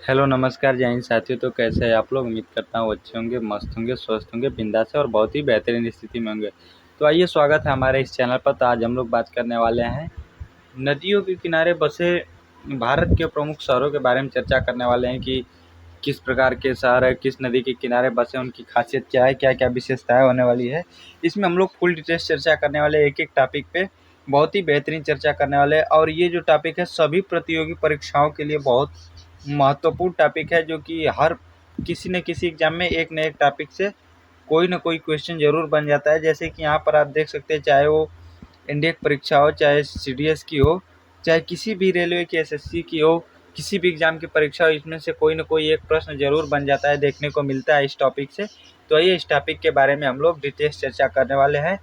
Hello नमस्कार जय हिंद साथियों। तो कैसे हैं आप लोग? उम्मीद करता हूँ अच्छे होंगे, मस्त होंगे, स्वस्थ होंगे, बिंदास है और बहुत ही बेहतरीन स्थिति में होंगे। तो आइए, स्वागत है हमारे इस चैनल पर। तो आज हम लोग बात करने वाले हैं नदियों के किनारे बसे भारत के प्रमुख शहरों के बारे में चर्चा करने वाले हैं कि किस प्रकार के शहर है, किस नदी के किनारे बसे, उनकी खासियत क्या है, क्या क्या विशेषताएं होने वाली है। इसमें हम लोग फुल डिटेल्स चर्चा करने वाले, एक एक टॉपिक पे बहुत ही बेहतरीन चर्चा करने वाले हैं। और ये जो टॉपिक है सभी प्रतियोगी परीक्षाओं के लिए बहुत महत्वपूर्ण टॉपिक है, जो कि हर किसी न किसी एग्जाम में एक न एक टॉपिक से कोई ना कोई क्वेश्चन जरूर बन जाता है। जैसे कि यहाँ पर आप देख सकते हैं, चाहे वो इंडिया की परीक्षा हो, चाहे सीडीएस की हो, चाहे किसी भी रेलवे की, एसएससी की हो, किसी भी एग्जाम की परीक्षा हो, इसमें से कोई ना कोई एक प्रश्न जरूर बन जाता है, देखने को मिलता है इस टॉपिक से। तो आइए, इस टॉपिक के बारे में हम लोग डिटेल्स चर्चा करने वाले हैं।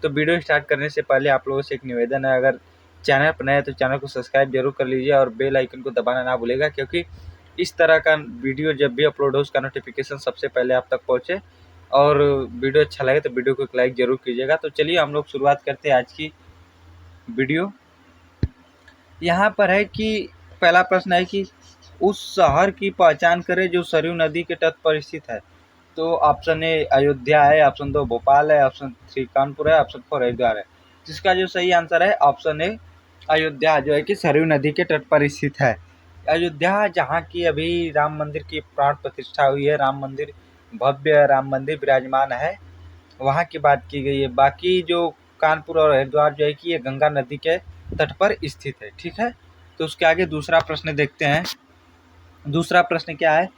तो वीडियो स्टार्ट करने से पहले आप लोगों से एक निवेदन है, अगर चैनल पर नए हैं तो चैनल को सब्सक्राइब जरूर कर लीजिए और बेल आइकन को दबाना ना भूलेगा, क्योंकि इस तरह का वीडियो जब भी अपलोड हो उसका नोटिफिकेशन सबसे पहले आप तक पहुँचे। और वीडियो अच्छा लगे तो वीडियो को एक लाइक जरूर कीजिएगा। तो चलिए हम लोग शुरुआत करते हैं आज की वीडियो। यहाँ पर है कि पहला प्रश्न है कि उस शहर की पहचान करें जो सरयू नदी के तट पर स्थित है। तो ऑप्शन ए अयोध्या है, ऑप्शन 2 भोपाल है, ऑप्शन 3 कानपुर है, ऑप्शन 4 हरिद्वार है। जिसका जो सही आंसर है ऑप्शन ए अयोध्या, जो है कि सरयू नदी के तट पर स्थित है। अयोध्या, जहाँ की अभी राम मंदिर की प्राण प्रतिष्ठा हुई है, राम मंदिर, भव्य राम मंदिर विराजमान है, वहाँ की बात की गई है। बाकी जो कानपुर और हरिद्वार जो है कि ये गंगा नदी के तट पर स्थित है। ठीक है, तो उसके आगे दूसरा प्रश्न देखते हैं। दूसरा प्रश्न क्या है?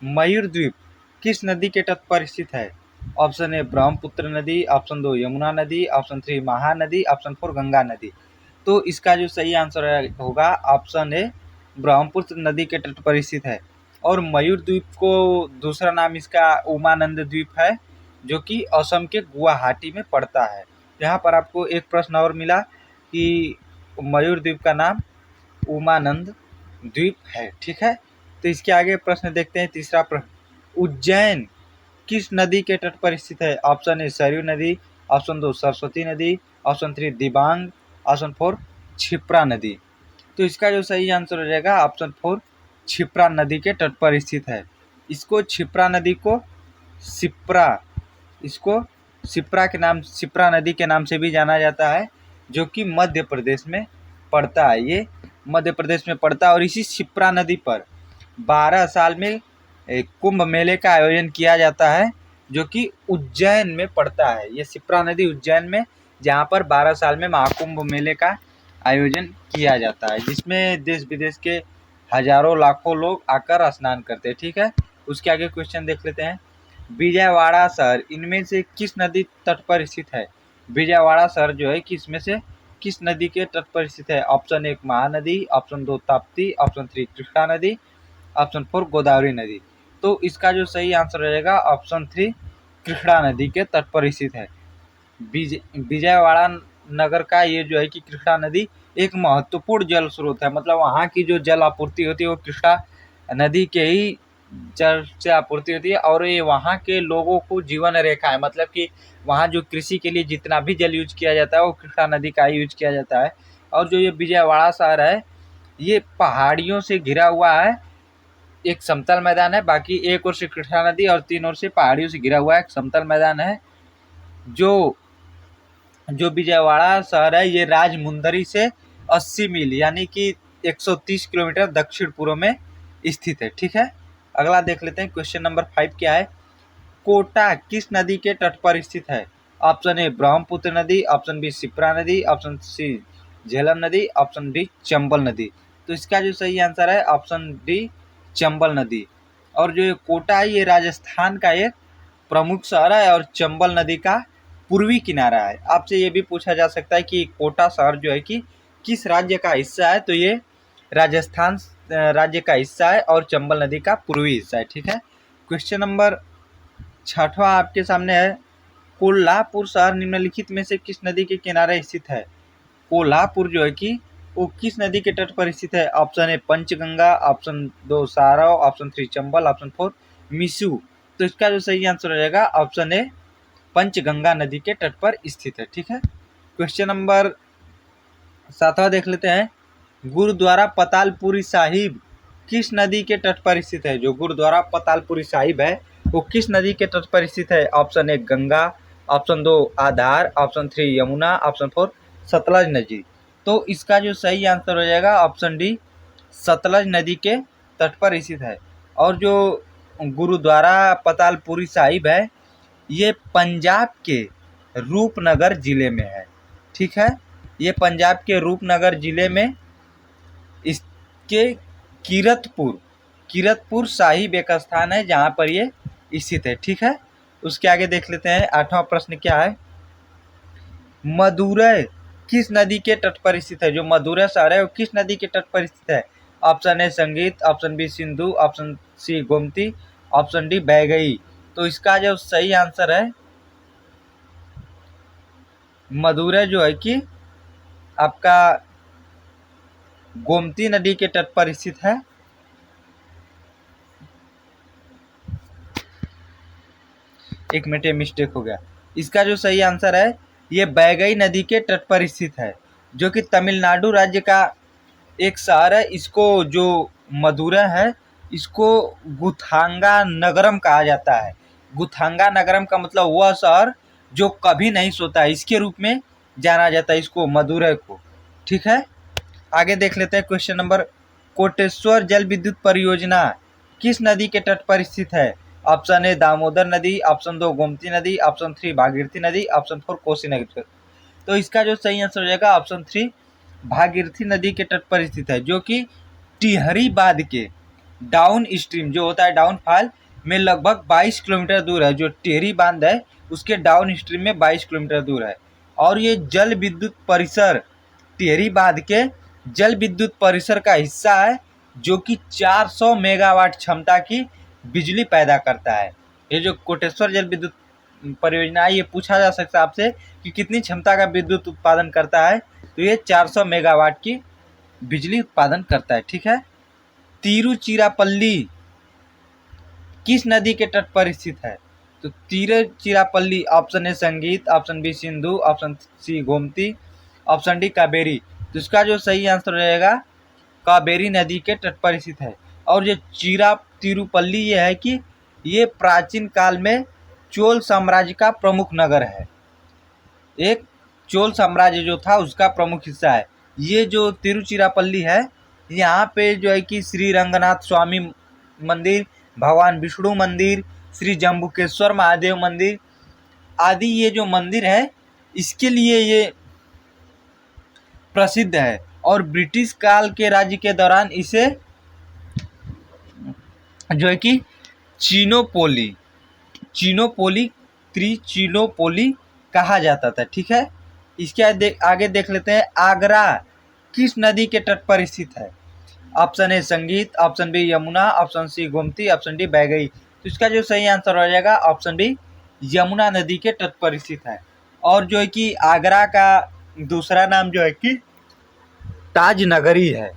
मयूर द्वीप किस नदी के तट पर स्थित है? ऑप्शन ए ब्रह्मपुत्र नदी, ऑप्शन 2 यमुना नदी, ऑप्शन 3 महानदी, ऑप्शन 4 गंगा नदी। तो इसका जो सही आंसर होगा ऑप्शन ए ब्रह्मपुत्र नदी के तट पर स्थित है। और मयूर द्वीप को दूसरा नाम इसका उमानंद द्वीप है, जो कि असम के गुवाहाटी में पड़ता है। यहाँ पर आपको एक प्रश्न और मिला कि मयूर द्वीप का नाम उमानंद द्वीप है। ठीक है, तो इसके आगे प्रश्न देखते हैं। तीसरा प्रश्न, उज्जैन किस नदी के तट पर स्थित है? ऑप्शन ए सरयू नदी, ऑप्शन 2 सरस्वती नदी, ऑप्शन 3 दिबांग, ऑप्शन 4 क्षिप्रा नदी। तो इसका जो सही आंसर हो जाएगा ऑप्शन 4 क्षिप्रा नदी के तट पर स्थित है। इसको क्षिप्रा नदी को सिप्रा इसको सिप्रा के नाम, सिप्रा नदी के नाम से भी जाना जाता है, जो कि मध्य प्रदेश में पड़ता है। ये मध्य प्रदेश में पड़ता है और इसी शिप्रा नदी पर 12 साल में कुंभ मेले का आयोजन किया जाता है, जो कि उज्जैन में पड़ता है। ये शिप्रा नदी उज्जैन में, जहाँ पर 12 साल में महाकुंभ मेले का आयोजन किया जाता है, जिसमें देश विदेश के हजारों लाखों लोग आकर स्नान करते हैं। ठीक है, उसके आगे क्वेश्चन देख लेते हैं। विजयवाड़ा शहर इनमें से किस नदी तट पर स्थित है? विजयवाड़ा शहर जो है कि इसमें से किस नदी के तट पर स्थित है? Option 1 Mahanadi, option 2 Tapti, option 3 Krishna नदी, ऑप्शन 4 गोदावरी नदी। तो इसका जो सही आंसर रहेगा ऑप्शन 3 कृष्णा नदी के तट पर स्थित है। विजयवाड़ा नगर का ये जो है कि कृष्णा नदी एक महत्वपूर्ण जल स्रोत है, मतलब वहाँ की जो जल आपूर्ति होती है वो कृष्णा नदी के ही जल से आपूर्ति होती है। और ये वहाँ के लोगों को जीवन रेखा है, मतलब कि वहाँ जो कृषि के लिए जितना भी जल यूज किया जाता है वो कृष्णा नदी का ही यूज किया जाता है। और जो ये विजयवाड़ा शहर है ये पहाड़ियों से घिरा हुआ है। एक समतल मैदान है, बाकी एक ओर से कृष्णा नदी और 3 ओर से पहाड़ियों से घिरा हुआ एक समतल मैदान है। जो जो विजयवाड़ा शहर है ये राजमुंदरी से 80 मील यानी कि 130 किलोमीटर दक्षिण पूर्व में स्थित है। ठीक है, अगला देख लेते हैं। क्वेश्चन नंबर 5 क्या है? कोटा किस नदी के तट पर स्थित है? ऑप्शन ए ब्रह्मपुत्र नदी, ऑप्शन बी शिप्रा नदी, ऑप्शन सी झेलम नदी, ऑप्शन डी चंबल नदी। तो इसका जो सही आंसर है ऑप्शन डी चंबल नदी। और जो ये कोटा है ये राजस्थान का एक प्रमुख शहर है और चंबल नदी का पूर्वी किनारा है। आपसे ये भी पूछा जा सकता है कि कोटा शहर जो है कि किस राज्य का हिस्सा है? तो ये राजस्थान राज्य का हिस्सा है और चंबल नदी का पूर्वी हिस्सा है। ठीक है, क्वेश्चन नंबर 6वां आपके सामने है। कोल्हापुर शहर निम्नलिखित में से किस नदी के किनारे स्थित है? कोल्हापुर जो है कि वो किस नदी के तट पर स्थित है? ऑप्शन ए पंचगंगा, ऑप्शन 2 सारव, ऑप्शन 3 चंबल, ऑप्शन 4 मिसू। तो इसका जो सही आंसर हो जाएगा ऑप्शन ए पंचगंगा नदी के तट पर स्थित है। ठीक है, क्वेश्चन नंबर 7वां देख लेते हैं। गुरुद्वारा पतालपुरी साहिब किस नदी के तट पर स्थित है? जो गुरुद्वारा पतालपुरी साहिब है वो किस नदी के तट पर स्थित है? ऑप्शन ए गंगा, ऑप्शन 2 आधार, ऑप्शन 3 यमुना, ऑप्शन 4 सतलज नदी। तो इसका जो सही आंसर हो जाएगा ऑप्शन डी, सतलज नदी के तट पर स्थित है। और जो गुरुद्वारा पतालपुरी साहिब है ये पंजाब के रूपनगर जिले में है। ठीक है, ये पंजाब के रूपनगर जिले में इसके किरतपुर साहिब एक स्थान है जहाँ पर ये स्थित है। ठीक है, उसके आगे देख लेते हैं 8वां प्रश्न क्या है। मदुरै किस नदी के तट पर स्थित है? जो मदुरै शहर है वो किस नदी के तट पर स्थित है? ऑप्शन ए संगीत, option B Sindhu, option C Gomti, option D Vaigai. तो इसका जो सही आंसर है मदुरै जो है कि आपका गोमती नदी के तट पर स्थित है। एक मिनट मिस्टेक हो गया। इसका जो सही आंसर है ये बैगई नदी के तट पर स्थित है, जो कि तमिलनाडु राज्य का एक शहर है। इसको जो मदुरै है इसको गुथांगा नगरम कहा जाता है। गुथांगा नगरम का मतलब वह शहर जो कभी नहीं सोता है, इसके रूप में जाना जाता है इसको, मदुरै को। ठीक है, आगे देख लेते हैं क्वेश्चन नंबर। कोटेश्वर जल विद्युत परियोजना किस नदी के तट पर स्थित है? ऑप्शन ए दामोदर नदी, ऑप्शन 2 गोमती नदी, ऑप्शन 3 भागीरथी नदी, ऑप्शन 4 कोसी नदी। तो इसका जो सही आंसर हो जाएगा ऑप्शन 3 भागीरथी नदी के तट पर स्थित है, जो कि टिहरी बांध के डाउन स्ट्रीम जो होता है डाउनफॉल में लगभग 22 किलोमीटर दूर है। जो टिहरी बांध है उसके डाउन स्ट्रीम में 22 किलोमीटर दूर है। और ये जल विद्युत परिसर टिहरी बांध के जल विद्युत परिसर का हिस्सा है, जो कि 400 मेगावाट क्षमता की बिजली पैदा करता है। ये जो कोटेश्वर जल विद्युत परियोजना है ये पूछा जा सकता है आपसे कि कितनी क्षमता का विद्युत उत्पादन करता है, तो ये 400 मेगावाट की बिजली उत्पादन करता है। ठीक है, तिरुचिरापल्ली किस नदी के तट पर स्थित है? तो तिरुचिरापल्ली ऑप्शन ए संगीत, option B Sindhu, option C Gomti, option D Kaveri. तो इसका जो सही आंसर रहेगा कावेरी नदी के तट पर स्थित है। और ये तिरुपल्ली ये है कि ये प्राचीन काल में चोल साम्राज्य का प्रमुख नगर है। एक चोल साम्राज्य जो था उसका प्रमुख हिस्सा है। ये जो तिरुचिरापल्ली है यहाँ पे जो है कि श्री रंगनाथ स्वामी मंदिर, भगवान विष्णु मंदिर, श्री जम्बुकेश्वर महादेव मंदिर आदि ये जो मंदिर है इसके लिए ये प्रसिद्ध है। और ब्रिटिश काल के राज्य के दौरान इसे जो है कि त्रिचिनोपोली कहा जाता था। ठीक है, इसके आगे देख लेते हैं। आगरा किस नदी के तट पर स्थित है? ऑप्शन ए संगीत, option B Yamuna, option C Gomti, option D Vaigai. तो इसका जो सही आंसर हो जाएगा ऑप्शन बी यमुना नदी के तट पर स्थित है। और जो है कि आगरा का दूसरा नाम जो है कि ताजनगरी है।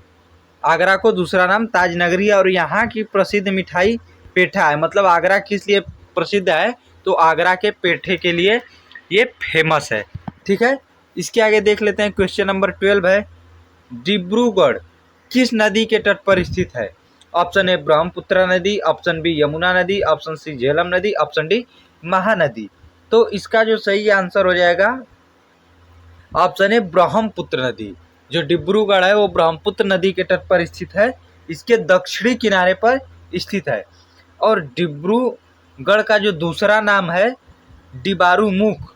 आगरा को दूसरा नाम ताजनगरी है। और यहाँ की प्रसिद्ध मिठाई पेठा है। मतलब आगरा किस लिए प्रसिद्ध है? तो आगरा के पेठे के लिए ये फेमस है। ठीक है, इसके आगे देख लेते हैं क्वेश्चन नंबर 12 है। डिब्रूगढ़ किस नदी के तट पर स्थित है? ऑप्शन ए ब्रह्मपुत्र नदी, ऑप्शन बी यमुना नदी, ऑप्शन सी झेलम नदी, ऑप्शन डी महानदी। तो इसका जो सही आंसर हो जाएगा ऑप्शन ए ब्रह्मपुत्र नदी। जो डिब्रूगढ़ है वो ब्रह्मपुत्र नदी के तट पर स्थित है, इसके दक्षिणी किनारे पर स्थित है। और डिब्रूगढ़ का जो दूसरा नाम है डिबारूमुख,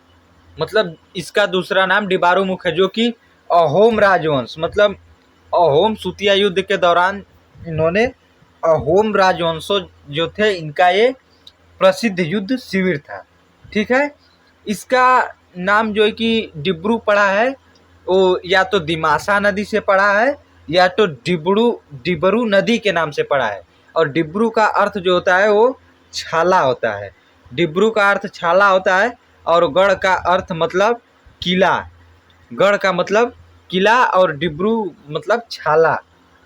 मतलब इसका दूसरा नाम डिबारूमुख है, जो कि अहोम राजवंश मतलब अहोम सूतिया युद्ध के दौरान इन्होंने अहोम राजवंशों जो थे इनका ये प्रसिद्ध युद्ध शिविर था। ठीक है, इसका नाम जो है कि डिब्रू पड़ा है वो या तो दिमासा नदी से पड़ा है या तो डिबरू नदी के नाम से पड़ा है। और डिब्रू का अर्थ जो होता है वो छाला होता है। डिब्रू का अर्थ छाला होता है और गढ़ का अर्थ मतलब किला। गढ़ का मतलब किला और डिब्रू मतलब छाला।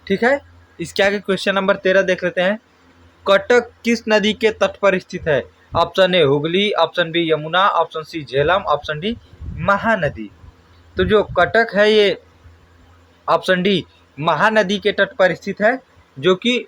ठीक है, इसके आगे क्वेश्चन नंबर 13 देख लेते हैं। कटक किस नदी के तट पर स्थित है? Option A Hooghly, option B Yamuna, option C Jhelum, option D Mahanadi. तो जो कटक है ये ऑप्शन डी महानदी के तट पर स्थित है, जो कि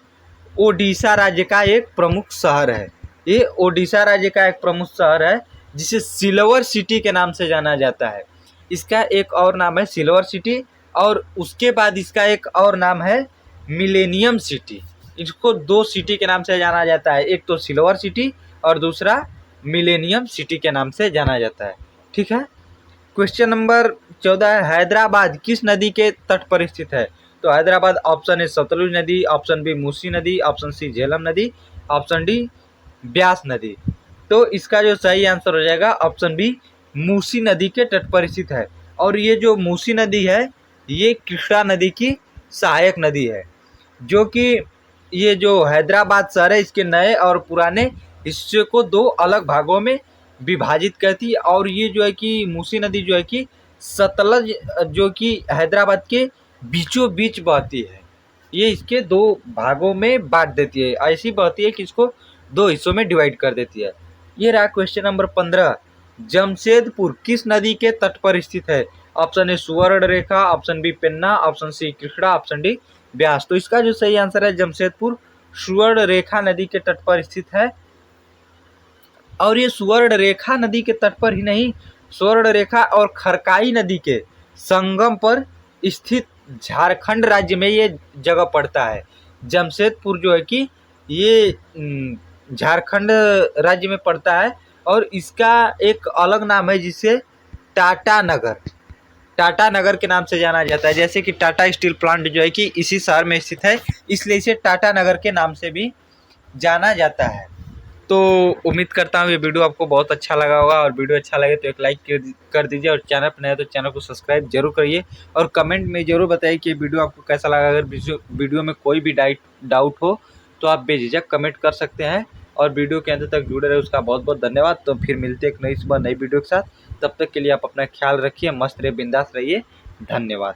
ओडिशा राज्य का एक प्रमुख शहर है। ये ओडिशा राज्य का एक प्रमुख शहर है जिसे सिल्वर सिटी के नाम से जाना जाता है। इसका एक और नाम है सिल्वर सिटी, और उसके बाद इसका एक और नाम है मिलेनियम सिटी। इसको दो सिटी के नाम से जाना जाता है, एक तो सिल्वर सिटी और दूसरा मिलेनियम सिटी के नाम से जाना जाता है। ठीक है। क्वेश्चन नंबर 14 है, हैदराबाद किस नदी के तट पर स्थित है? तो हैदराबाद ऑप्शन ए सतलुज नदी, ऑप्शन बी मूसी नदी, ऑप्शन सी झेलम नदी, ऑप्शन डी ब्यास नदी। तो इसका जो सही आंसर हो जाएगा ऑप्शन बी मूसी नदी के तट पर स्थित है। और ये जो मूसी नदी है ये कृष्णा नदी की सहायक नदी है, जो कि ये जो हैदराबाद शहर है इसके नए और पुराने हिस्से को दो अलग भागों में विभाजित करती है। और ये जो है कि मूसी नदी जो है कि सतलज जो कि हैदराबाद के बीचों बीच बहती है, ये इसके दो भागों में बांट देती है, ऐसी बहती है कि इसको दो हिस्सों में डिवाइड कर देती है। ये रहा क्वेश्चन नंबर 15, जमशेदपुर किस नदी के तट पर स्थित है? Option A Subarnarekha, option B Penna, option C Krishna, option D Beas. तो इसका जो सही आंसर है जमशेदपुर सुवर्ण रेखा नदी के तट पर स्थित है। और ये सुवर्ण रेखा नदी के तट पर ही नहीं, स्वर्ण रेखा और खरकाई नदी के संगम पर स्थित झारखंड राज्य में ये जगह पड़ता है। जमशेदपुर जो है कि ये झारखंड राज्य में पड़ता है, और इसका एक अलग नाम है जिसे टाटा नगर के नाम से जाना जाता है। जैसे कि टाटा स्टील प्लांट जो है कि इसी शहर में स्थित है, इसलिए इसे टाटा नगर के नाम से भी जाना जाता है। तो उम्मीद करता हूँ ये वीडियो आपको बहुत अच्छा लगा होगा, और वीडियो अच्छा लगे तो एक लाइक कर दीजिए, और चैनल पर नया तो चैनल को सब्सक्राइब जरूर करिए, और कमेंट में ज़रूर बताइए कि वीडियो आपको कैसा लगा। अगर वीडियो में कोई भी डाउट हो तो आप बेझिझक कमेंट कर सकते हैं, और वीडियो के अंत तक जुड़े रहे उसका बहुत बहुत धन्यवाद। तो फिर मिलते हैं एक नई सुबह नई वीडियो के साथ, तब तक के लिए आप अपना ख्याल रखिए, मस्त रहिए, बिंदास रहिए, धन्यवाद।